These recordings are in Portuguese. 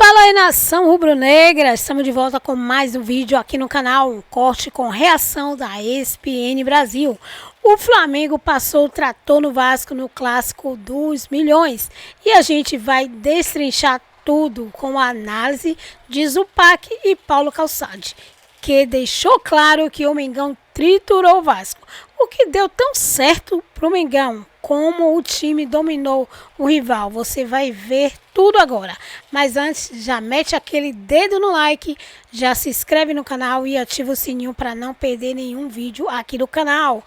Fala aí, nação rubro-negra, estamos de volta com mais um vídeo aqui no canal, um corte com reação da ESPN Brasil. O Flamengo passou o trator no Vasco no Clássico dos Milhões e a gente vai destrinchar tudo com a análise de Zupac e Paulo Calçade, que deixou claro que o Mengão triturou o Vasco. O que deu tão certo pro Mengão, como o time dominou o rival, você vai ver tudo agora. Mas antes, já mete aquele dedo no like, já se inscreve no canal e ativa o sininho para não perder nenhum vídeo aqui do canal.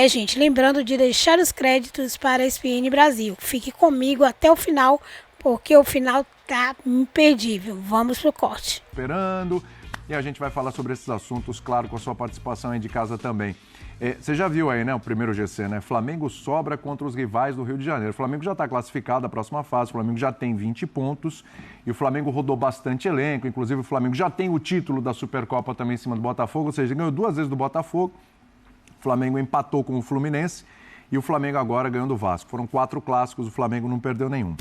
Gente, lembrando de deixar os créditos para a ESPN Brasil. Fique comigo até o final, porque o final tá imperdível. Vamos pro corte. Esperando, e a gente vai falar sobre esses assuntos, claro, com a sua participação aí de casa também. Você já viu aí, né, o primeiro GC, né? Flamengo sobra contra os rivais do Rio de Janeiro. O Flamengo já está classificado à próxima fase, o Flamengo já tem 20 pontos e o Flamengo rodou bastante elenco. Inclusive o Flamengo já tem o título da Supercopa também em cima do Botafogo, ou seja, ganhou 2 vezes do Botafogo. O Flamengo empatou com o Fluminense e o Flamengo agora ganhou do Vasco. Foram 4 clássicos, o Flamengo não perdeu nenhum.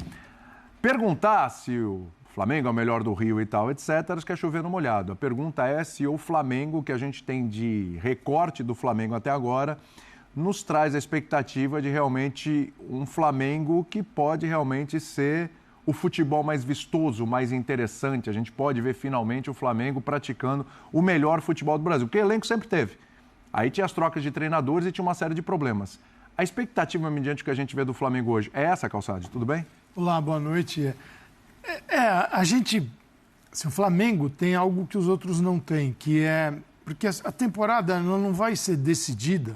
Perguntar se o Flamengo é o melhor do Rio e tal, etc., acho que é chover no molhado. A pergunta é se o Flamengo, que a gente tem de recorte do Flamengo até agora, nos traz a expectativa de realmente um Flamengo que pode realmente ser o futebol mais vistoso, mais interessante. A gente pode ver finalmente o Flamengo praticando o melhor futebol do Brasil, porque o elenco sempre teve. Aí tinha as trocas de treinadores e tinha uma série de problemas. A expectativa, mediante o que a gente vê do Flamengo hoje, é essa, Calçade? Tudo bem? Olá, boa noite. A gente... Assim, o Flamengo tem algo que os outros não têm, que é... Porque a temporada não vai ser decidida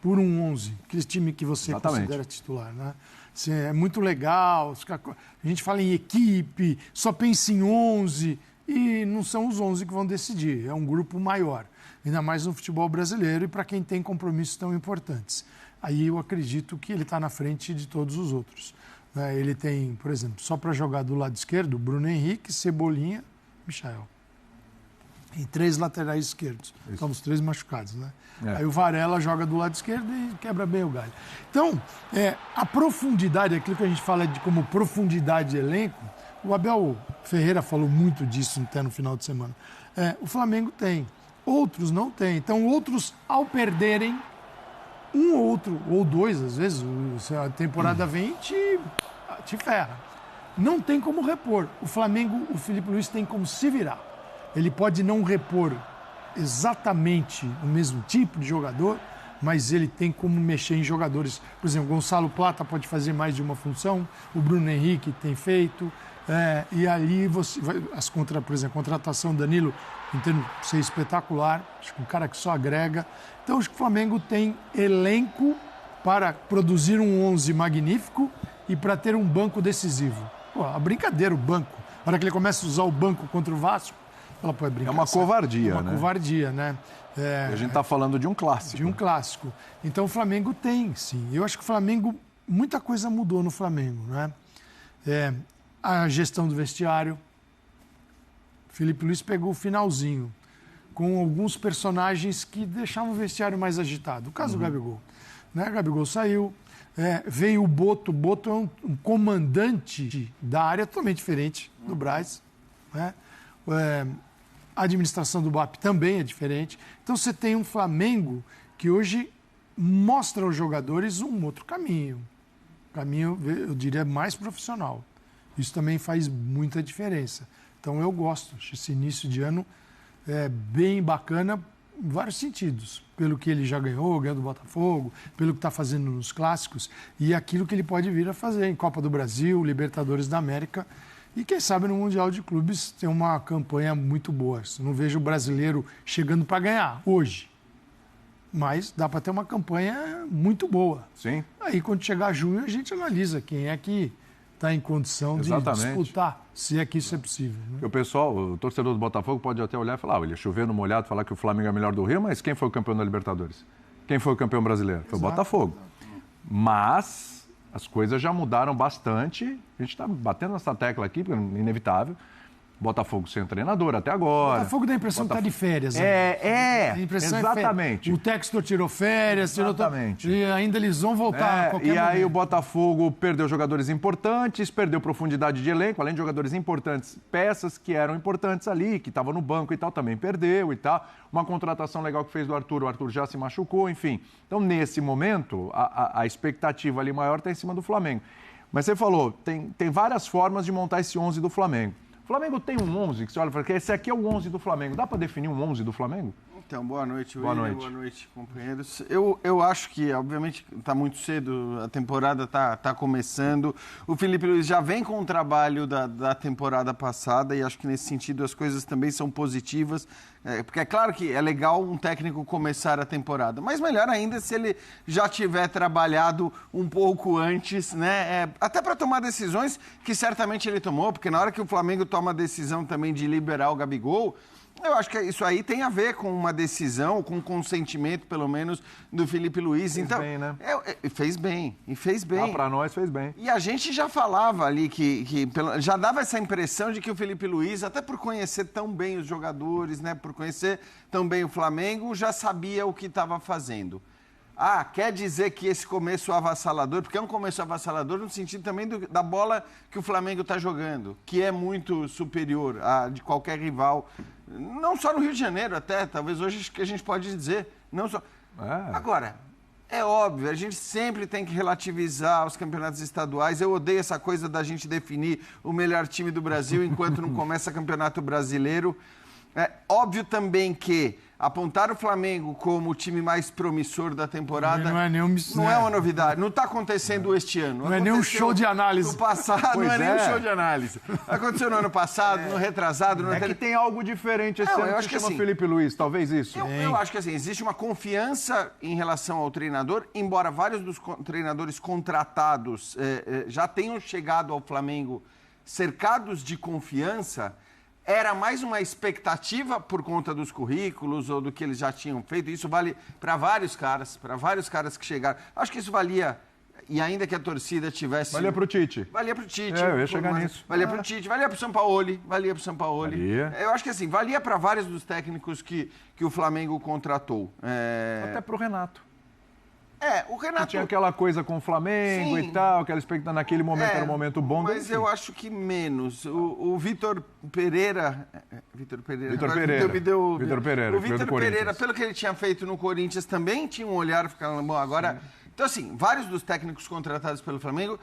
por um 11, aquele time que você considera titular, né? Assim, é muito legal, a gente fala em equipe, só pensa em 11, e não são os 11 que vão decidir, é um grupo maior, ainda mais no futebol brasileiro e para quem tem compromissos tão importantes. Aí eu acredito que ele está na frente de todos os outros. Ele tem, por exemplo, só para jogar do lado esquerdo, Bruno Henrique, Cebolinha, Michael. Tem 3 laterais esquerdos. Estamos 3 machucados, né? Aí o Varela joga do lado esquerdo e quebra bem o galho. Então, a profundidade, aquilo que a gente fala de como profundidade de elenco, o Abel Ferreira falou muito disso até no final de semana. O Flamengo tem, outros não têm. Então, outros, ao perderem, um ou outro, ou 2, às vezes, se a temporada vem e te ferra. Não tem como repor. O Flamengo, o Felipe Luiz tem como se virar. Ele pode não repor exatamente o mesmo tipo de jogador, mas ele tem como mexer em jogadores. Por exemplo, Gonçalo Plata pode fazer mais de uma função, o Bruno Henrique tem feito, e ali você vai, por exemplo, a contratação do Danilo, entendo ser espetacular, acho que um cara que só agrega. Então, acho que o Flamengo tem elenco para produzir um 11 magnífico e para ter um banco decisivo. Pô, a brincadeira, o banco. Na hora que ele começa a usar o banco contra o Vasco, ela pode brincar. É uma covardia, né? É uma covardia, né? A gente está falando de um clássico. De um clássico. Então, o Flamengo tem, sim. Eu acho que o Flamengo, muita coisa mudou no Flamengo, né? A gestão do vestiário. Felipe Luiz pegou o finalzinho, com alguns personagens que deixavam o vestiário mais agitado. O caso do Gabigol. Né? Gabigol saiu, veio o Boto. O Boto é um comandante da área totalmente diferente do Braz. Né? A administração do BAP também é diferente. Então você tem um Flamengo que hoje mostra aos jogadores um outro caminho. Um caminho, eu diria, mais profissional. Isso também faz muita diferença. Então eu gosto, acho esse início de ano bem bacana em vários sentidos. Pelo que ele já ganhou do Botafogo, pelo que está fazendo nos clássicos e aquilo que ele pode vir a fazer em Copa do Brasil, Libertadores da América e quem sabe no Mundial de Clubes ter uma campanha muito boa. Eu não vejo o brasileiro chegando para ganhar hoje, mas dá para ter uma campanha muito boa. Sim. Aí quando chegar junho a gente analisa quem é que está em condição de disputar, se é que isso é possível. Né? O pessoal, o torcedor do Botafogo pode até olhar e falar, ele choveu no molhado, falar que o Flamengo é o melhor do Rio, mas quem foi o campeão da Libertadores? Quem foi o campeão brasileiro? Foi o Botafogo. Mas as coisas já mudaram bastante, a gente está batendo nessa tecla aqui, porque é inevitável. Botafogo sem treinador até agora. O Botafogo dá a impressão que está de férias. A impressão exatamente. O Textor tirou férias, exatamente. E ainda eles vão voltar a qualquer momento. E aí o Botafogo perdeu jogadores importantes, perdeu profundidade de elenco, além de jogadores importantes, peças que eram importantes ali, que estavam no banco e tal, também perdeu e tal. Uma contratação legal que fez do Arthur, o Arthur já se machucou, enfim. Então, nesse momento, a expectativa ali maior está em cima do Flamengo. Mas você falou, tem várias formas de montar esse 11 do Flamengo. O Flamengo tem um 11, que você olha e fala que esse aqui é o 11 do Flamengo. Dá para definir um 11 do Flamengo? Então, boa noite, William. Boa noite, companheiros. Eu acho que, obviamente, está muito cedo, a temporada está começando. O Felipe Luiz já vem com o trabalho da temporada passada e acho que, nesse sentido, as coisas também são positivas. Porque é claro que é legal um técnico começar a temporada, mas melhor ainda se ele já tiver trabalhado um pouco antes, né? Até para tomar decisões que certamente ele tomou, porque na hora que o Flamengo toma a decisão também de liberar o Gabigol, eu acho que isso aí tem a ver com uma decisão, com um consentimento, pelo menos, do Felipe Luiz. Fez então, bem, né? Fez bem. Para nós fez bem. E a gente já falava ali já dava essa impressão de que o Felipe Luiz, até por conhecer tão bem os jogadores, né, por conhecer tão bem o Flamengo, já sabia o que estava fazendo. Quer dizer que esse começo avassalador, porque é um começo avassalador no sentido também da bola que o Flamengo está jogando, que é muito superior a de qualquer rival, não só no Rio de Janeiro até, talvez hoje que a gente pode dizer, não só... Agora, é óbvio, a gente sempre tem que relativizar os campeonatos estaduais, eu odeio essa coisa da gente definir o melhor time do Brasil enquanto não começa campeonato brasileiro. É óbvio também que apontar o Flamengo como o time mais promissor da temporada não é uma novidade. Não está acontecendo este ano. Não é nem um show de análise. No passado, não é nem um show de análise. Aconteceu no ano passado, no retrasado. Que tem algo diferente esse ano que se chama Felipe Luiz, talvez isso. Eu acho que assim, existe uma confiança em relação ao treinador, embora vários dos treinadores contratados já tenham chegado ao Flamengo cercados de confiança. Era mais uma expectativa por conta dos currículos ou do que eles já tinham feito. Isso vale para vários caras que chegaram. Acho que isso valia, e ainda que a torcida tivesse... Valia para o Tite. Valia para o Tite. Eu ia chegar nisso. Valia para o Tite, valia para o Sampaoli. Valia. Eu acho que assim, valia para vários dos técnicos que o Flamengo contratou. Até para o Renato. O Renato... Que tinha aquela coisa com o Flamengo e tal, aquela expectativa, naquele momento era um momento bom. Mas eu acho que menos. O Vitor Pereira... Vitor Pereira, pelo que ele tinha feito no Corinthians, também tinha um olhar ficando bom agora... Então, assim, vários dos técnicos contratados pelo Flamengo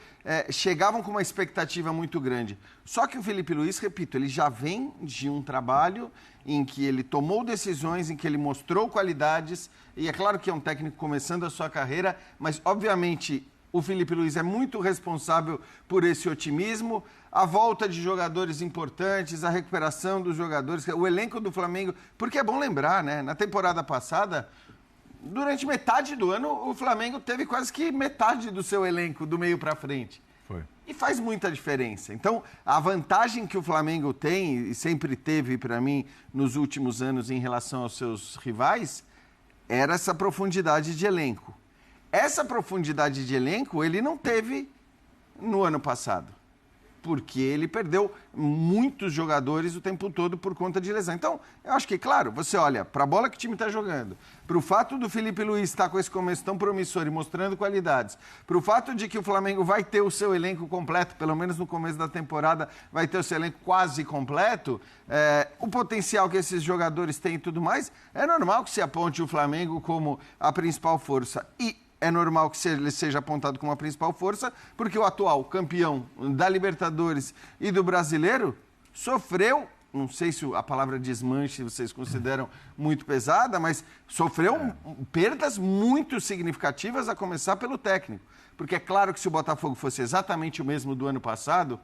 chegavam com uma expectativa muito grande. Só que o Felipe Luiz, repito, ele já vem de um trabalho em que ele tomou decisões, em que ele mostrou qualidades, e é claro que é um técnico começando a sua carreira, mas, obviamente, o Felipe Luiz é muito responsável por esse otimismo, a volta de jogadores importantes, a recuperação dos jogadores, o elenco do Flamengo, porque é bom lembrar, né, na temporada passada... Durante metade do ano, o Flamengo teve quase que metade do seu elenco do meio para frente. Foi. E faz muita diferença. Então, a vantagem que o Flamengo tem, e sempre teve para mim nos últimos anos em relação aos seus rivais, era essa profundidade de elenco. Essa profundidade de elenco ele não teve no ano passado, porque ele perdeu muitos jogadores o tempo todo por conta de lesão. Então, eu acho que, claro, você olha para a bola que o time está jogando, para o fato do Felipe Luiz estar com esse começo tão promissor e mostrando qualidades, para o fato de que o Flamengo vai ter o seu elenco completo, pelo menos no começo da temporada, vai ter o seu elenco quase completo, o potencial que esses jogadores têm e tudo mais, é normal que se aponte o Flamengo como a principal força. E é normal que ele seja apontado como a principal força, porque o atual campeão da Libertadores e do Brasileiro sofreu, não sei se a palavra desmanche vocês consideram muito pesada, mas sofreu perdas muito significativas, a começar pelo técnico. Porque é claro que se o Botafogo fosse exatamente o mesmo do ano passado,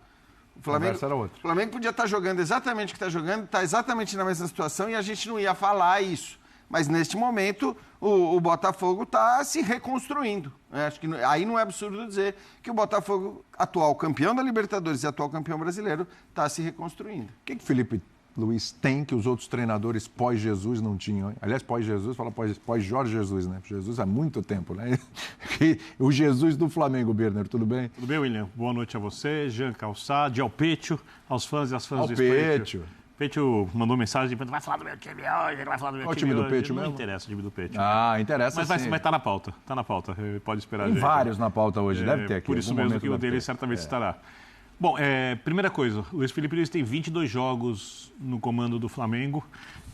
o Flamengo podia estar jogando exatamente o que está jogando, está exatamente na mesma situação e a gente não ia falar isso. Mas, neste momento, o Botafogo está se reconstruindo. Acho que aí não é absurdo dizer que o Botafogo, atual campeão da Libertadores e atual campeão brasileiro, está se reconstruindo. O que o Felipe Luiz tem que os outros treinadores pós-Jesus não tinham? Aliás, pós-Jesus, fala pós-Jorge Jesus, né? Jesus há muito tempo, né? O Jesus do Flamengo, Birner, tudo bem? Tudo bem, William? Boa noite a você, Jean Calçade, ao Pétio, aos fãs e às fãs ao do Pétio. Pétio mandou mensagem dizendo, vai falar do meu time hoje, vai falar do meu time hoje. Qual o time do Pétio mesmo? Não interessa o time do Pétio. Ah, interessa sim. Mas tá na pauta, pode esperar. Tem vários na pauta hoje, deve ter aqui. Por isso mesmo que o dele certamente estará. Bom, primeira coisa, o Luiz Felipe Luiz tem 22 jogos no comando do Flamengo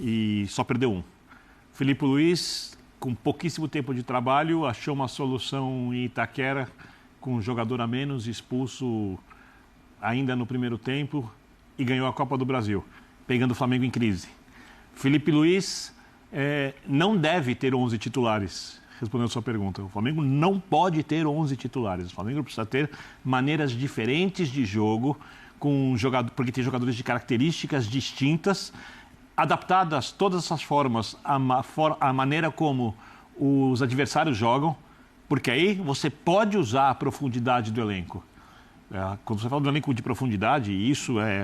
e só perdeu um. Felipe Luiz, com pouquíssimo tempo de trabalho, achou uma solução em Itaquera, com um jogador a menos, expulso ainda no primeiro tempo e ganhou a Copa do Brasil, pegando o Flamengo em crise. Felipe Luiz não deve ter 11 titulares. Respondendo a sua pergunta, o Flamengo não pode ter 11 titulares. O Flamengo precisa ter maneiras diferentes de jogo, porque tem jogadores de características distintas, adaptadas todas essas formas à maneira como os adversários jogam, porque aí você pode usar a profundidade do elenco. Quando você fala do elenco de profundidade,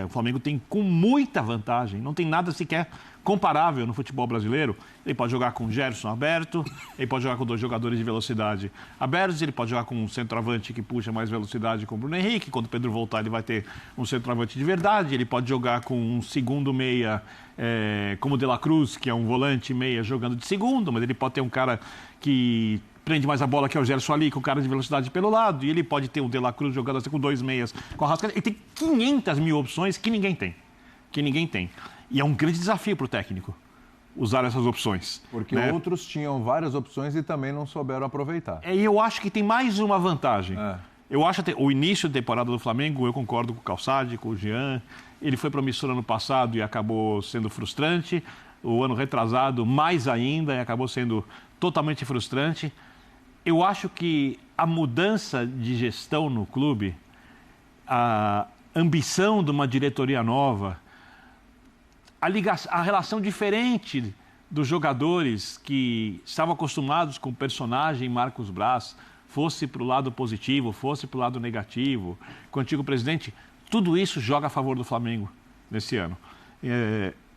o Flamengo tem com muita vantagem, não tem nada sequer comparável no futebol brasileiro. Ele pode jogar com o Gerson aberto, ele pode jogar com 2 jogadores de velocidade abertos, ele pode jogar com um centroavante que puxa mais velocidade como o Bruno Henrique, quando o Pedro voltar ele vai ter um centroavante de verdade, ele pode jogar com um segundo meia como o De La Cruz, que é um volante meia jogando de segundo, mas ele pode ter um cara que prende mais a bola, que é o Gerson ali, com o cara de velocidade pelo lado, e ele pode ter o De La Cruz jogando assim com 2 meias com a Arrascaeta. Ele tem 500 mil opções que ninguém tem. E é um grande desafio para o técnico usar essas opções. Porque outros tinham várias opções e também não souberam aproveitar. E eu acho que tem mais uma vantagem. Eu acho que o início da temporada do Flamengo, eu concordo com o Calçade, com o Jean, ele foi promissor ano passado e acabou sendo frustrante. O ano retrasado, mais ainda, e acabou sendo totalmente frustrante. Eu acho que a mudança de gestão no clube, a ambição de uma diretoria nova, a relação diferente dos jogadores que estavam acostumados com o personagem Marcos Braz, fosse para o lado positivo, fosse para o lado negativo, com o antigo presidente, tudo isso joga a favor do Flamengo nesse ano.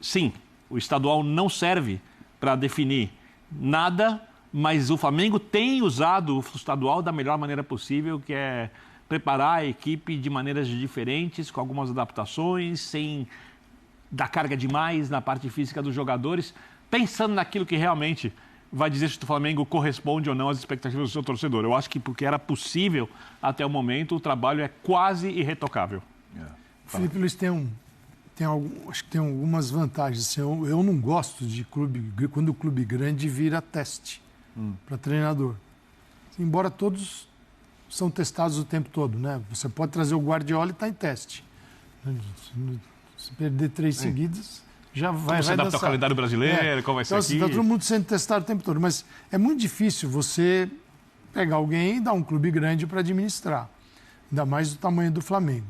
Sim, o estadual não serve para definir nada, mas o Flamengo tem usado o estadual da melhor maneira possível, que é preparar a equipe de maneiras diferentes, com algumas adaptações, sem dar carga demais na parte física dos jogadores, pensando naquilo que realmente vai dizer se o Flamengo corresponde ou não às expectativas do seu torcedor. Eu acho que porque era possível até o momento, o trabalho é quase irretocável. O Felipe Luiz acho que tem algumas vantagens. Assim, eu não gosto de quando o clube grande vira teste para treinador. Embora todos são testados o tempo todo, né? Você pode trazer o Guardiola e está em teste. Se perder 3 seguidas, já vai Você adapta ao calendário brasileiro, qual vai ser aqui? Está todo mundo sendo testado o tempo todo. Mas é muito difícil você pegar alguém e dar um clube grande para administrar. Ainda mais do tamanho do Flamengo.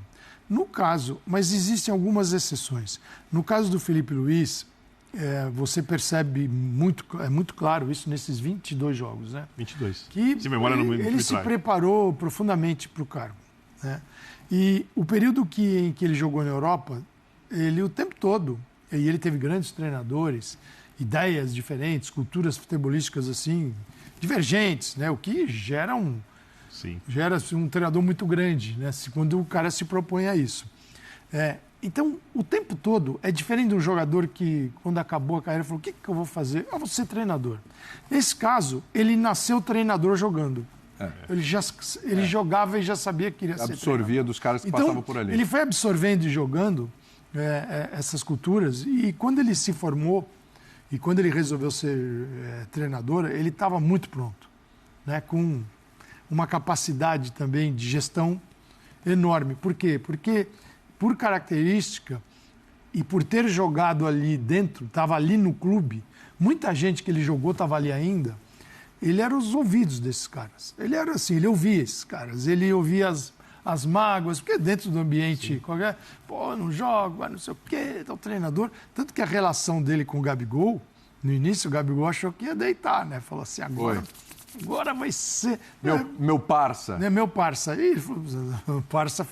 No caso, mas existem algumas exceções. No caso do Felipe Luiz, você percebe é muito claro isso nesses 22 jogos, né? 22. Que ele se preparou profundamente para o cargo, né? E o período em que ele jogou na Europa, o tempo todo, e ele teve grandes treinadores, ideias diferentes, culturas futebolísticas assim, divergentes, né? O que gera um treinador muito grande, né? Quando o cara se propõe a isso. Então, o tempo todo é diferente de um jogador que, quando acabou a carreira, falou: o que eu vou fazer? Eu vou ser treinador. Nesse caso, ele nasceu treinador jogando. Ele jogava e já sabia que iria ser treinador. Absorvia dos caras que passavam por ali. Ele foi absorvendo e jogando essas culturas, e quando ele se formou e quando ele resolveu ser treinador, ele estava muito pronto, né? Com uma capacidade também de gestão enorme. Por quê? Porque, por característica e por ter jogado ali dentro, estava ali no clube, muita gente que ele jogou estava ali ainda, ele era os ouvidos desses caras. Ele era assim, ele ouvia esses caras, ele ouvia as mágoas, porque dentro do ambiente qualquer, não jogo, não sei o quê, tá o treinador. Tanto que a relação dele com o Gabigol, no início o Gabigol achou que ia deitar, né? Falou assim, agora agora vai ser... Meu parça. Meu parça. E o parça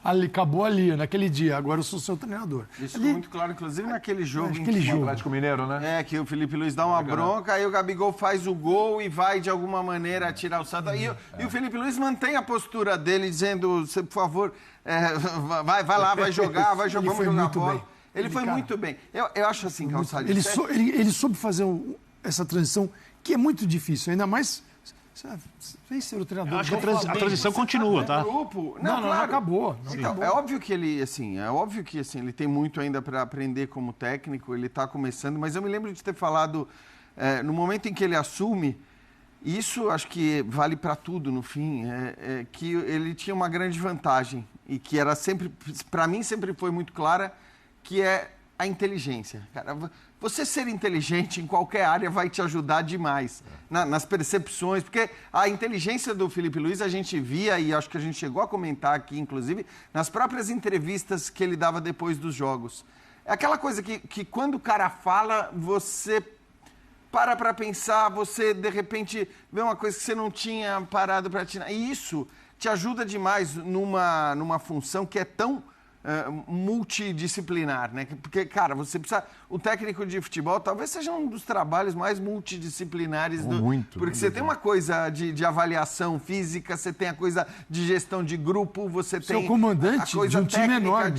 acabou ali, naquele dia. Agora eu sou seu treinador. Isso ficou muito claro, inclusive, naquele jogo. O Atlético Mineiro, né? Que o Felipe Luiz dá uma bronca, aí o Gabigol faz o gol e vai, de alguma maneira, tirar o salto. E o Felipe Luiz mantém a postura dele, dizendo, por favor, vai lá, vai jogar, vamos jogar bola. Bem. Ele foi muito bem. Eu acho assim, Calçado. Ele soube fazer essa transição, que é muito difícil, ainda mais vencer o treinador. Eu acho que a transição continua, tá? Grupo. Não acabou. É óbvio que ele, ele tem muito ainda para aprender como técnico, ele está começando, mas eu me lembro de ter falado, no momento em que ele assume, e isso acho que vale para tudo no fim, que ele tinha uma grande vantagem, e que era sempre, para mim sempre foi muito clara, que é a inteligência. Cara, você ser inteligente em qualquer área vai te ajudar demais nas percepções, porque a inteligência do Felipe Luiz a gente via, e acho que a gente chegou a comentar aqui, inclusive, nas próprias entrevistas que ele dava depois dos jogos. É aquela coisa que quando o cara fala, você para pensar, você de repente vê uma coisa que você não tinha parado para tirar. E isso te ajuda demais numa função que é tão multidisciplinar, né? Porque, cara, você precisa... O técnico de futebol talvez seja um dos trabalhos mais multidisciplinares do... Muito. Porque você tem uma coisa de avaliação física, você tem a coisa de gestão de grupo, você tem... Seu comandante a coisa de um time enorme.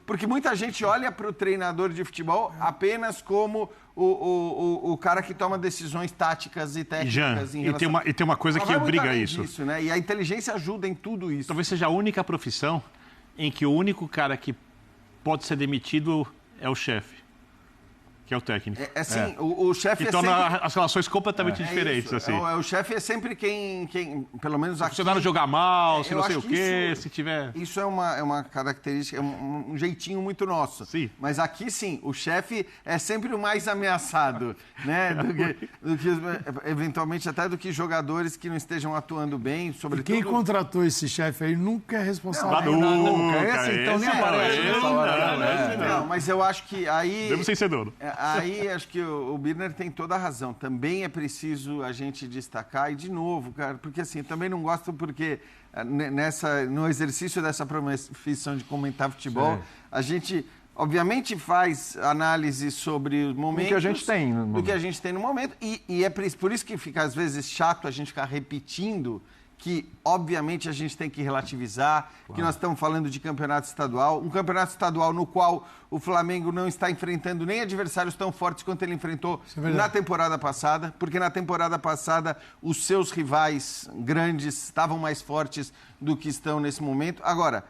Porque muita gente olha para o treinador de futebol apenas como o cara que toma decisões táticas e técnicas. Jean, e tem uma coisa que obriga isso. Disso, né? E a inteligência ajuda em tudo isso. Talvez seja a única profissão em que o único cara que pode ser demitido é o chefe, que é o técnico. O chefe então, sempre... as relações completamente diferentes. Assim. O chefe é sempre quem pelo menos aqui... Se o funcionário jogar mal, se não sei o quê, se tiver... Isso é uma característica, é um jeitinho muito nosso. Sim. Mas aqui, sim, o chefe é sempre o mais ameaçado, né? Do que eventualmente, até do que jogadores que não estejam atuando bem, sobretudo... Quem contratou esse chefe aí nunca é responsável. Nunca. Esse então nem aparece nessa hora. Não, mas eu acho que aí... Mesmo sem ser dono. Aí acho que o Birner tem toda a razão. Também é preciso a gente destacar, e de novo, cara, porque assim, eu também não gosto porque no exercício dessa profissão de comentar futebol, a gente obviamente faz análise sobre os momentos... Do que a gente tem. Do que a gente tem no momento. E é por isso que fica às vezes chato a gente ficar repetindo que, obviamente, a gente tem que relativizar, que nós estamos falando de campeonato estadual, um campeonato estadual no qual o Flamengo não está enfrentando nem adversários tão fortes quanto ele enfrentou na temporada passada, porque na temporada passada os seus rivais grandes estavam mais fortes do que estão nesse momento. Agora,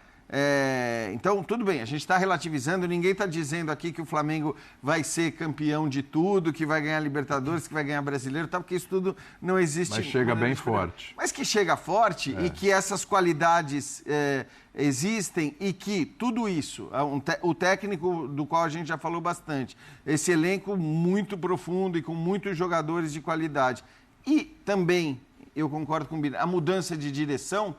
então, tudo bem, a gente está relativizando, ninguém está dizendo aqui que o Flamengo vai ser campeão de tudo, que vai ganhar Libertadores, que vai ganhar Brasileiro, tá? Porque isso tudo não existe. Mas chega bem forte. Mas que chega forte e que essas qualidades existem e que tudo isso, o técnico do qual a gente já falou bastante, esse elenco muito profundo e com muitos jogadores de qualidade. E também, eu concordo com o Bira, a mudança de direção.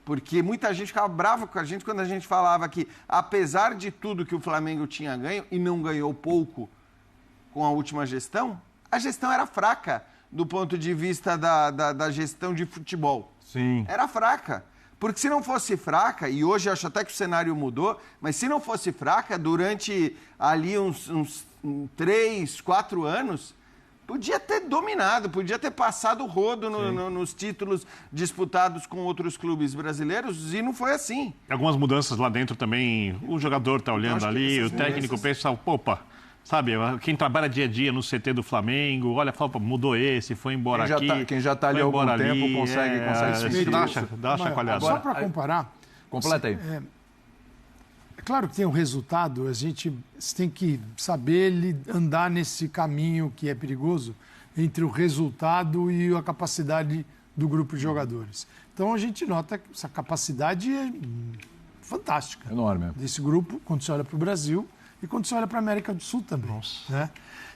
Porque muita gente ficava brava com a gente quando a gente falava que, apesar de tudo que o Flamengo tinha ganho, e não ganhou pouco com a última gestão, a gestão era fraca do ponto de vista da gestão de futebol. Sim. Era fraca. Porque se não fosse fraca, e hoje eu acho até que o cenário mudou, mas se não fosse fraca, durante ali uns 3, 4 anos... Podia ter dominado, podia ter passado o rodo nos títulos disputados com outros clubes brasileiros e não foi assim. Algumas mudanças lá dentro também, o jogador está olhando ali, o técnico pensa, opa, sabe, quem trabalha dia a dia no CT do Flamengo, olha, fala, mudou esse, foi embora quem já está ali há algum tempo consegue dá uma chacoalhada. Só para comparar... Completa aí. É claro que tem um resultado, a gente tem que saber andar nesse caminho que é perigoso entre o resultado e a capacidade do grupo de jogadores. Então a gente nota que essa capacidade é fantástica. Enorme. Desse grupo, quando você olha para o Brasil e quando você olha para a América do Sul também. Nossa.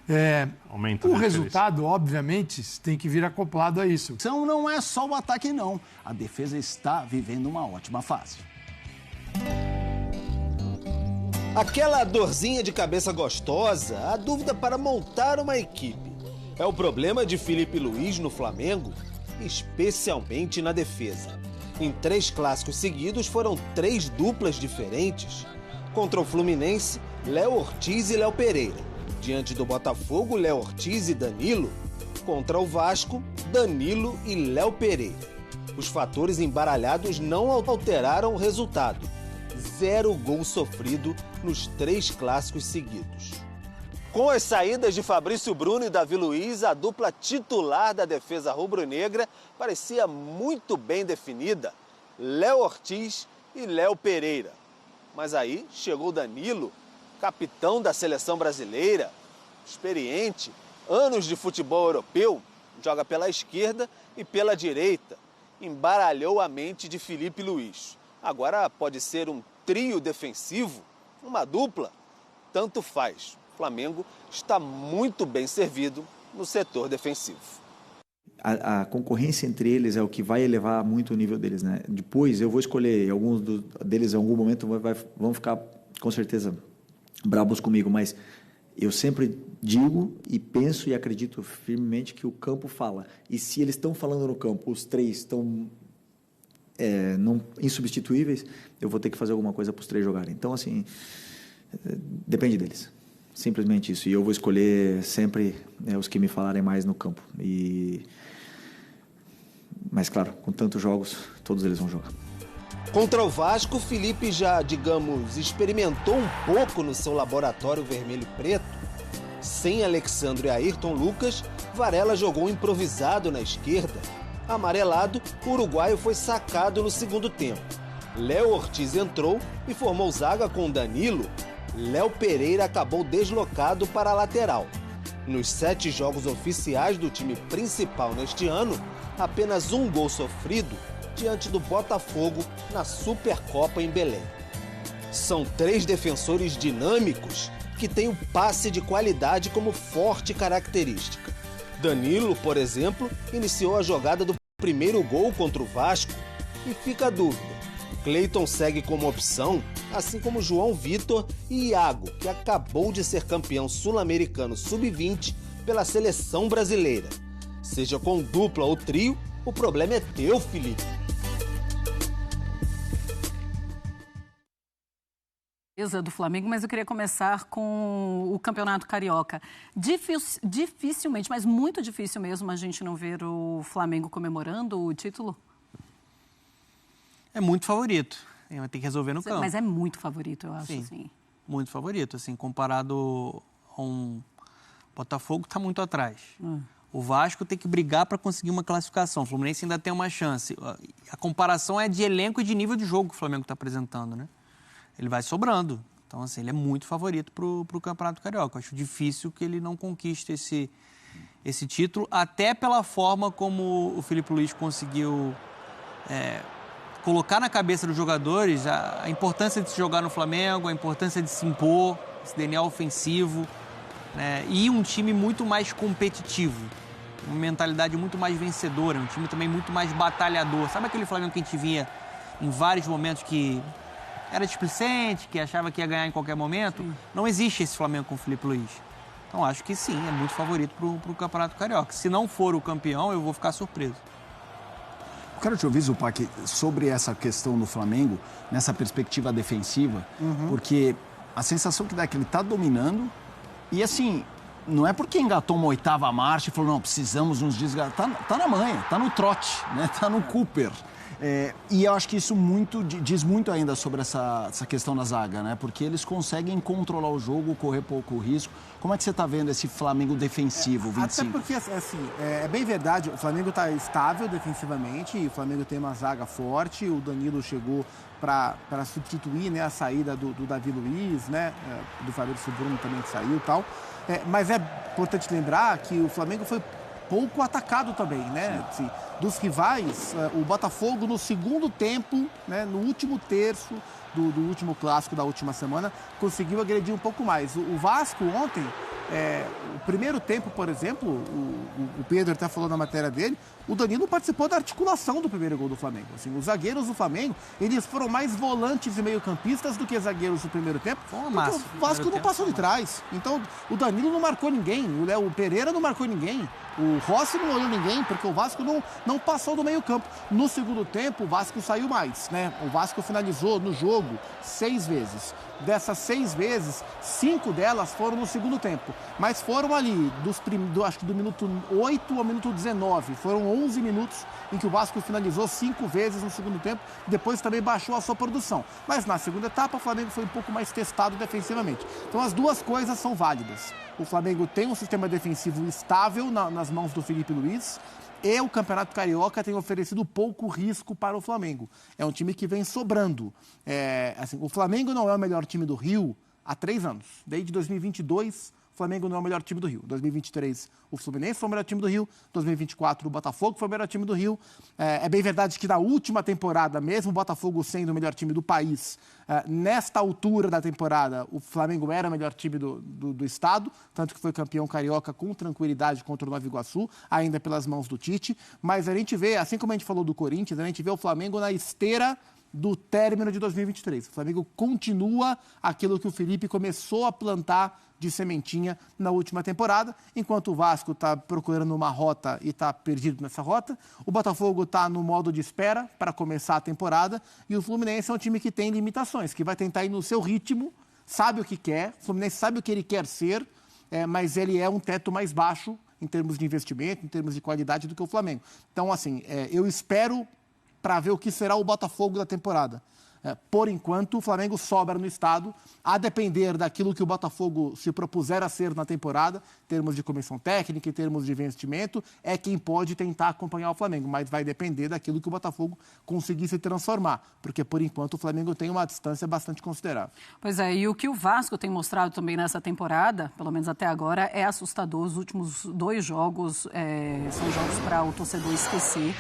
Né? Aumenta o resultado, obviamente, tem que vir acoplado a isso. Então não é só o ataque, não. A defesa está vivendo uma ótima fase. Aquela dorzinha de cabeça gostosa, a dúvida para montar uma equipe. é o problema de Filipe Luís no Flamengo, especialmente na defesa. Em 3 clássicos seguidos foram 3 duplas diferentes. Contra o Fluminense, Léo Ortiz e Léo Pereira. Diante do Botafogo, Léo Ortiz e Danilo. Contra o Vasco, Danilo e Léo Pereira. Os fatores embaralhados não alteraram o resultado. 0 gol sofrido nos 3 clássicos seguidos. Com as saídas de Fabrício Bruno e Davi Luiz, a dupla titular da defesa rubro-negra parecia muito bem definida. Léo Ortiz e Léo Pereira. Mas aí chegou Danilo, capitão da seleção brasileira, experiente, anos de futebol europeu, joga pela esquerda e pela direita. Embaralhou a mente de Filipe Luís. Agora pode ser um trio defensivo, uma dupla, tanto faz. O Flamengo está muito bem servido no setor defensivo. A concorrência entre eles é o que vai elevar muito o nível deles, né? Depois eu vou escolher, alguns deles em algum momento vão ficar com certeza brabos comigo, mas eu sempre digo e penso e acredito firmemente que o campo fala. E se eles estão falando no campo, os 3 estão insubstituíveis, eu vou ter que fazer alguma coisa para os 3 jogarem. Então, assim, depende deles. Simplesmente isso. E eu vou escolher sempre os que me falarem mais no campo. Mas, claro, com tantos jogos, todos eles vão jogar. Contra o Vasco, Filipe já, digamos, experimentou um pouco no seu laboratório vermelho e preto. Sem Alexandre e Ayrton Lucas, Varela jogou improvisado na esquerda. Amarelado, o uruguaio foi sacado no segundo tempo. Léo Ortiz entrou e formou zaga com Danilo. Léo Pereira acabou deslocado para a lateral. Nos 7 jogos oficiais do time principal neste ano, apenas 1 gol sofrido diante do Botafogo na Supercopa em Belém. São 3 defensores dinâmicos que têm o passe de qualidade como forte característica. Danilo, por exemplo, iniciou a jogada do primeiro gol contra o Vasco. E fica a dúvida: Cleiton segue como opção, assim como João Vitor e Iago, que acabou de ser campeão sul-americano sub-20 pela seleção brasileira. Seja com dupla ou trio, o problema é teu, Filipe. Do Flamengo, mas eu queria começar com o Campeonato Carioca. Dificilmente, mas muito difícil mesmo, a gente não ver o Flamengo comemorando o título? É muito favorito. Tem que resolver no campo. Mas é muito favorito, eu acho. Sim, assim. Muito favorito. Assim, comparado a um Botafogo, está muito atrás. O Vasco tem que brigar para conseguir uma classificação. O Fluminense ainda tem uma chance. A comparação é de elenco e de nível de jogo que o Flamengo está apresentando, né? Ele vai sobrando. Então, assim, ele é muito favorito para o Campeonato Carioca. Eu acho difícil que ele não conquiste esse título, até pela forma como o Filipe Luís conseguiu colocar na cabeça dos jogadores a importância de se jogar no Flamengo, a importância de se impor, esse DNA ofensivo, né? E um time muito mais competitivo, uma mentalidade muito mais vencedora, um time também muito mais batalhador. Sabe aquele Flamengo que a gente via em vários momentos que era displicente, que achava que ia ganhar em qualquer momento? Sim. Não existe esse Flamengo com o Filipe Luís. Então, acho que sim, é muito favorito para o Campeonato Carioca. Se não for o campeão, eu vou ficar surpreso. Eu quero te ouvir, Zupac, sobre essa questão do Flamengo, nessa perspectiva defensiva, porque a sensação que dá é que ele está dominando e, assim, não é porque engatou uma 8ª marcha e falou, não, precisamos nos desgastar. Tá na manha, tá no trote, né? Tá no Cooper. E eu acho que isso diz muito ainda sobre essa questão da zaga, né? Porque eles conseguem controlar o jogo, correr pouco risco. Como é que você está vendo esse Flamengo defensivo, 25? Até porque, assim, é bem verdade, o Flamengo está estável defensivamente, e o Flamengo tem uma zaga forte, o Danilo chegou para substituir, né, a saída do Davi Luiz, né? Do Fabrício Bruno também que saiu e tal. Mas é importante lembrar que o Flamengo foi pouco atacado também, né? Assim, dos rivais, o Botafogo no segundo tempo, né, no último terço, do último clássico da última semana, conseguiu agredir um pouco mais. O Vasco ontem, o primeiro tempo, por exemplo, o Pedro até falou na matéria dele, o Danilo participou da articulação do primeiro gol do Flamengo. Assim, os zagueiros do Flamengo, eles foram mais volantes e meio-campistas do que zagueiros do primeiro tempo. O Vasco não passou de trás. Então, o Danilo não marcou ninguém, o Léo Pereira não marcou ninguém, o Rossi não olhou ninguém, porque o Vasco não passou do meio-campo. No segundo tempo, o Vasco saiu mais, né? O Vasco finalizou no jogo 6 vezes. Dessas 6 vezes, 5 delas foram no segundo tempo. Mas foram ali, acho que do minuto 8 ao minuto 19. Foram 11 minutos em que o Vasco finalizou 5 vezes no segundo tempo. Depois também baixou a sua produção. Mas na segunda etapa, o Flamengo foi um pouco mais testado defensivamente. Então as duas coisas são válidas. O Flamengo tem um sistema defensivo estável nas mãos do Felipe Luiz. E o Campeonato Carioca tem oferecido pouco risco para o Flamengo. É um time que vem sobrando. O Flamengo não é o melhor time do Rio há 3 anos. Desde 2022, o Flamengo não é o melhor time do Rio. 2023, o Fluminense foi o melhor time do Rio. 2024, o Botafogo foi o melhor time do Rio. É bem verdade que na última temporada, mesmo o Botafogo sendo o melhor time do país, nesta altura da temporada, o Flamengo era o melhor time do estado, tanto que foi campeão carioca com tranquilidade contra o Nova Iguaçu, ainda pelas mãos do Tite. Mas a gente vê, assim como a gente falou do Corinthians, a gente vê o Flamengo na esteira do término de 2023. O Flamengo continua aquilo que o Felipe começou a plantar de sementinha na última temporada, enquanto o Vasco está procurando uma rota e está perdido nessa rota, o Botafogo está no modo de espera para começar a temporada, e o Fluminense é um time que tem limitações, que vai tentar ir no seu ritmo, sabe o que quer, o Fluminense sabe o que ele quer ser, mas ele é um teto mais baixo em termos de investimento, em termos de qualidade do que o Flamengo. Então, assim, eu espero para ver o que será o Botafogo da temporada. Por enquanto, o Flamengo sobra no estado, a depender daquilo que o Botafogo se propuser a ser na temporada, em termos de comissão técnica, em termos de investimento, é quem pode tentar acompanhar o Flamengo, mas vai depender daquilo que o Botafogo conseguir se transformar, porque, por enquanto, o Flamengo tem uma distância bastante considerável. Pois é, e o que o Vasco tem mostrado também nessa temporada, pelo menos até agora, é assustador. Os últimos 2 jogos são jogos para o torcedor esquecer.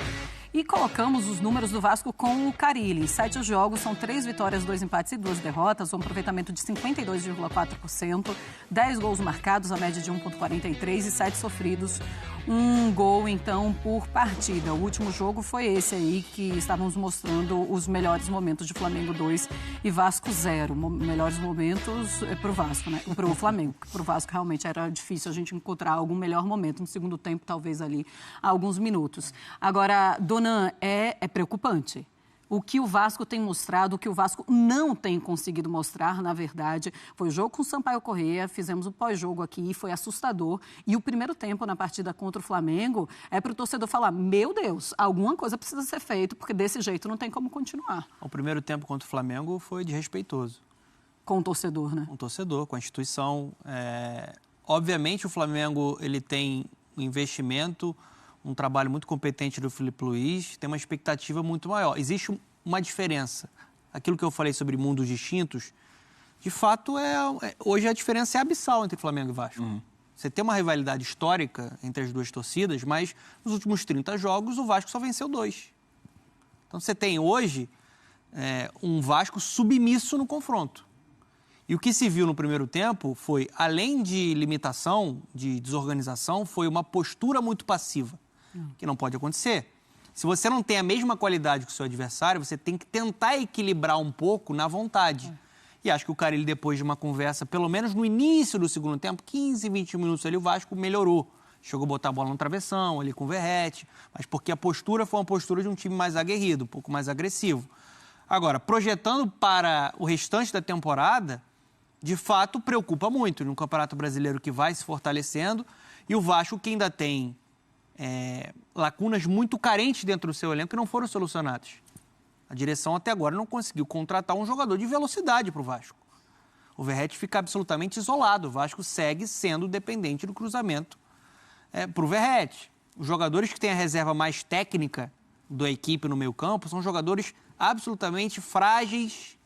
E colocamos os números do Vasco com o Carille. 7 jogos, são 3 vitórias, 2 empates e 2 derrotas, um aproveitamento de 52,4%, 10 gols marcados, a média de 1,43 e 7 sofridos, 1 gol, então, por partida. O último jogo foi esse aí, que estávamos mostrando os melhores momentos de Flamengo 2 e Vasco 0. Melhores momentos para o Vasco, né? Para o Flamengo. Para o Vasco, realmente, era difícil a gente encontrar algum melhor momento. No segundo tempo, talvez ali, há alguns minutos. Agora, Donan, é preocupante. O que o Vasco tem mostrado, o que o Vasco não tem conseguido mostrar, na verdade, foi o jogo com o Sampaio Corrêa, fizemos o pós-jogo aqui, foi assustador. E o primeiro tempo na partida contra o Flamengo é para o torcedor falar, meu Deus, alguma coisa precisa ser feita, porque desse jeito não tem como continuar. O primeiro tempo contra o Flamengo foi desrespeitoso. Com o torcedor, né? Com o torcedor, com a instituição. Obviamente o Flamengo ele tem um investimento, um trabalho muito competente do Felipe Luiz, tem uma expectativa muito maior. Existe uma diferença. Aquilo que eu falei sobre mundos distintos, de fato, hoje a diferença é abissal entre Flamengo e Vasco. Uhum. Você tem uma rivalidade histórica entre as duas torcidas, mas nos últimos 30 jogos o Vasco só venceu 2. Então você tem hoje um Vasco submisso no confronto. E o que se viu no primeiro tempo foi, além de limitação, de desorganização, foi uma postura muito passiva. Que não pode acontecer. Se você não tem a mesma qualidade que o seu adversário, você tem que tentar equilibrar um pouco na vontade. E acho que o Carille, depois de uma conversa, pelo menos no início do segundo tempo, 15, 20 minutos ali, o Vasco melhorou. Chegou a botar a bola no travessão, ali com o Verratti, mas porque a postura foi uma postura de um time mais aguerrido, um pouco mais agressivo. Agora, projetando para o restante da temporada, de fato, preocupa muito no Campeonato Brasileiro que vai se fortalecendo e o Vasco que ainda tem lacunas muito carentes dentro do seu elenco que não foram solucionadas. A direção até agora não conseguiu contratar um jogador de velocidade para o Vasco. O Verratti fica absolutamente isolado. O Vasco segue sendo dependente do cruzamento para o Verratti. Os jogadores que têm a reserva mais técnica da equipe no meio-campo são jogadores absolutamente frágeis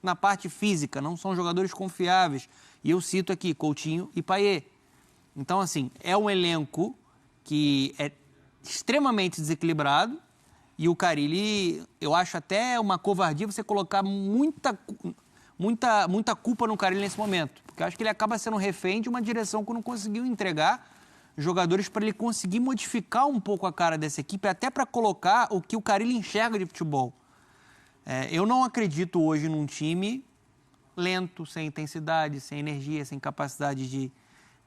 na parte física, não são jogadores confiáveis. E eu cito aqui Coutinho e Payet. Então, assim, é um elenco que é extremamente desequilibrado E o Carille, eu acho até uma covardia você colocar muita culpa no Carille nesse momento. Porque eu acho que ele acaba sendo refém de uma direção que não conseguiu entregar jogadores para ele conseguir modificar um pouco a cara dessa equipe, até para colocar o que o Carille enxerga de futebol. Eu não acredito hoje num time lento, sem intensidade, sem energia, sem capacidade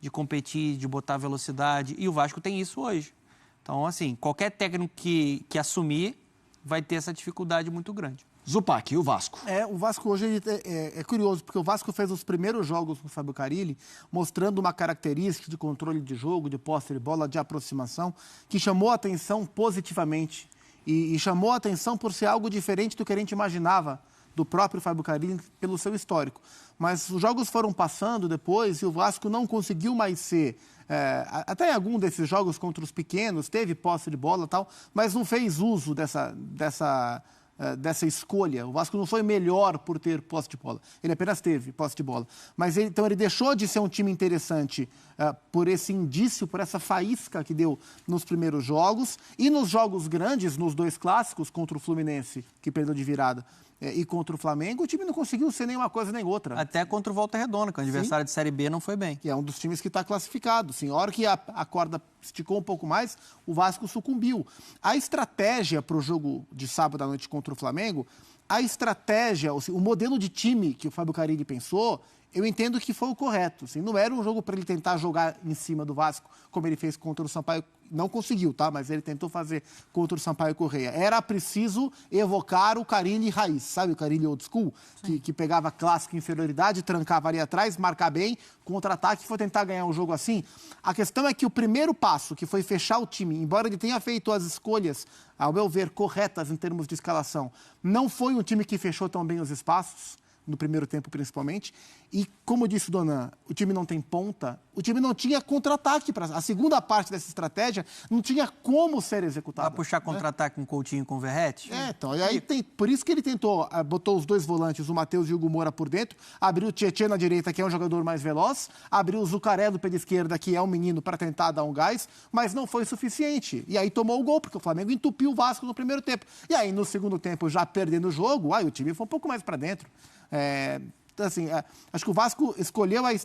de competir, de botar velocidade. E o Vasco tem isso hoje. Então, assim, qualquer técnico que assumir vai ter essa dificuldade muito grande. Zupac, e o Vasco? O Vasco hoje é curioso, porque o Vasco fez os primeiros jogos com o Fábio Carille, mostrando uma característica de controle de jogo, de posse de bola, de aproximação, que chamou a atenção positivamente. E chamou a atenção por ser algo diferente do que a gente imaginava do próprio Fábio Carille pelo seu histórico. Mas os jogos foram passando depois e o Vasco não conseguiu mais ser... até em algum desses jogos contra os pequenos, teve posse de bola e tal, mas não fez uso dessa escolha. O Vasco não foi melhor por ter posse de bola. Ele apenas teve posse de bola. Mas então ele deixou de ser um time interessante por esse indício, por essa faísca que deu nos primeiros jogos. E nos jogos grandes, nos 2 clássicos, contra o Fluminense, que perdeu de virada, e contra o Flamengo, o time não conseguiu ser nem uma coisa nem outra. Até contra o Volta Redonda, que o adversário de Série B não foi bem. Que é um dos times que está classificado. Assim, a hora que a corda esticou um pouco mais, o Vasco sucumbiu. A estratégia para o jogo de sábado à noite contra o Flamengo, o modelo de time que o Fábio Carille pensou, eu entendo que foi o correto. Assim, não era um jogo para ele tentar jogar em cima do Vasco, como ele fez contra o Sampaio. Não conseguiu, tá? Mas ele tentou fazer contra o Sampaio Corrêa. Era preciso evocar o Carille raiz, sabe? O Carille old school, que pegava clássica inferioridade, trancava ali atrás, marcar bem, contra-ataque, foi tentar ganhar um jogo assim. A questão é que o primeiro passo, que foi fechar o time, embora ele tenha feito as escolhas, ao meu ver, corretas em termos de escalação, não foi um time que fechou tão bem os espaços, no primeiro tempo principalmente, e como disse o Donan, o time não tem ponta, o time não tinha contra-ataque, a segunda parte dessa estratégia não tinha como ser executada. Vai puxar contra-ataque com o Coutinho e com o Verratti? Então, e aí por isso que ele botou os 2 volantes, o Matheus e o Hugo Moura por dentro, abriu o Tietê na direita, que é um jogador mais veloz, abriu o Zucarello pela esquerda, que é um menino para tentar dar um gás, mas não foi suficiente. E aí tomou o gol, porque o Flamengo entupiu o Vasco no primeiro tempo. E aí, no segundo tempo, já perdendo o jogo, o time foi um pouco mais para dentro. Acho que o Vasco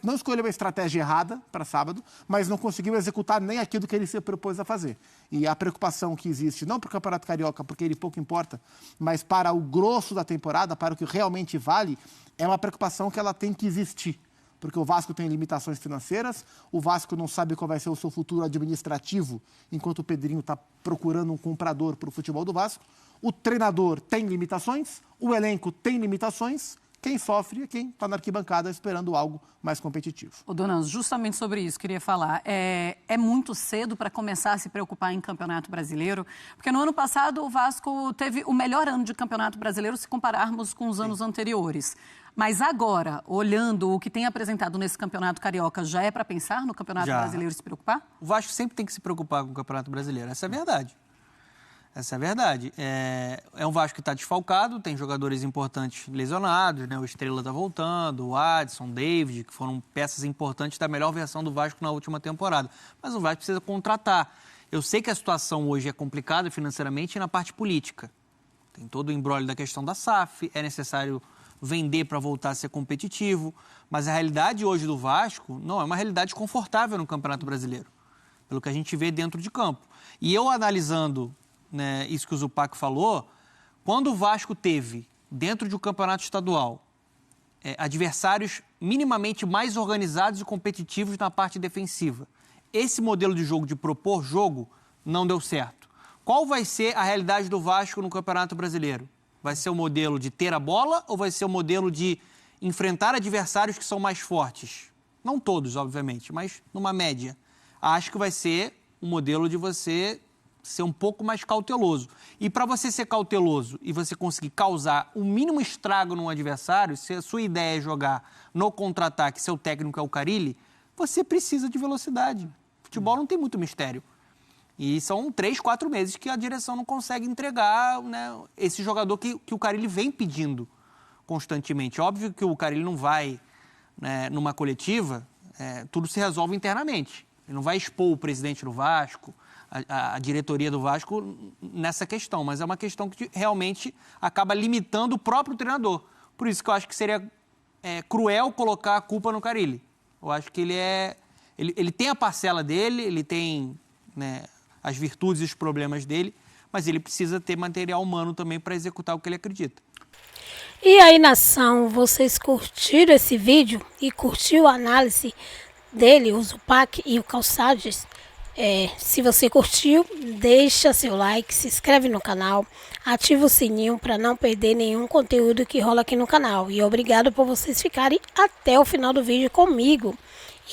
não escolheu a estratégia errada para sábado, mas não conseguiu executar nem aquilo que ele se propôs a fazer. E a preocupação que existe, não para o Campeonato Carioca, porque ele pouco importa, mas para o grosso da temporada, para o que realmente vale, é uma preocupação que ela tem que existir. Porque o Vasco tem limitações financeiras, o Vasco não sabe qual vai ser o seu futuro administrativo, enquanto o Pedrinho está procurando um comprador para o futebol do Vasco. O treinador tem limitações, o elenco tem limitações. Quem sofre é quem está na arquibancada esperando algo mais competitivo. Ô, Donan, justamente sobre isso queria falar. É muito cedo para começar a se preocupar em Campeonato Brasileiro, porque no ano passado o Vasco teve o melhor ano de Campeonato Brasileiro se compararmos com os anos anteriores. Mas agora, olhando o que tem apresentado nesse Campeonato Carioca, já é para pensar no Campeonato Brasileiro e se preocupar? O Vasco sempre tem que se preocupar com o Campeonato Brasileiro, essa é a verdade. Essa é a verdade. É um Vasco que está desfalcado, tem jogadores importantes lesionados, né? O Estrela está voltando, o Adson, o David, que foram peças importantes da melhor versão do Vasco na última temporada. Mas o Vasco precisa contratar. Eu sei que a situação hoje é complicada financeiramente e na parte política. Tem todo o imbróglio da questão da SAF, é necessário vender para voltar a ser competitivo. Mas a realidade hoje do Vasco não é uma realidade confortável no Campeonato Brasileiro, pelo que a gente vê dentro de campo. E eu analisando... né, isso que o Zupac falou, quando o Vasco teve, dentro de um campeonato estadual, adversários minimamente mais organizados e competitivos na parte defensiva, esse modelo de jogo, de propor jogo, não deu certo. Qual vai ser a realidade do Vasco no Campeonato Brasileiro? Vai ser o modelo de ter a bola ou vai ser o modelo de enfrentar adversários que são mais fortes? Não todos, obviamente, mas numa média. Acho que vai ser o modelo de você ser um pouco mais cauteloso. E para você ser cauteloso e você conseguir causar o mínimo estrago num adversário, se a sua ideia é jogar no contra-ataque, seu técnico é o Carille, você precisa de velocidade. Futebol não tem muito mistério. E são 3, 4 meses que a direção não consegue entregar, né, esse jogador que o Carille vem pedindo constantemente. Óbvio que o Carille não vai, né, numa coletiva, tudo se resolve internamente. Ele não vai expor o presidente do Vasco, a diretoria do Vasco nessa questão, mas é uma questão que realmente acaba limitando o próprio treinador. Por isso que eu acho que seria cruel colocar a culpa no Carille. Eu acho que ele tem a parcela dele, ele tem, né, as virtudes e os problemas dele, mas ele precisa ter material humano também para executar o que ele acredita. E aí, nação, vocês curtiram esse vídeo e curtiu a análise dele, o Zupac e o Calçades? Se você curtiu, deixa seu like, se inscreve no canal, ativa o sininho para não perder nenhum conteúdo que rola aqui no canal. E obrigado por vocês ficarem até o final do vídeo comigo.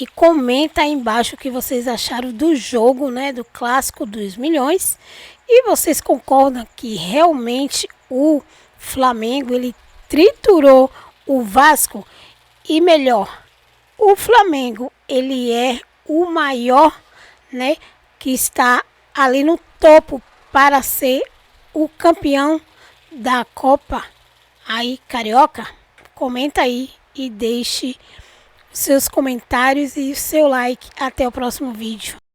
E comenta aí embaixo o que vocês acharam do jogo, né, do Clássico dos Milhões. E vocês concordam que realmente o Flamengo ele triturou o Vasco? E melhor, o Flamengo ele é o maior, né, que está ali no topo para ser o campeão da Copa aí Carioca? Comenta aí e deixe seus comentários e seu like. Até o próximo vídeo.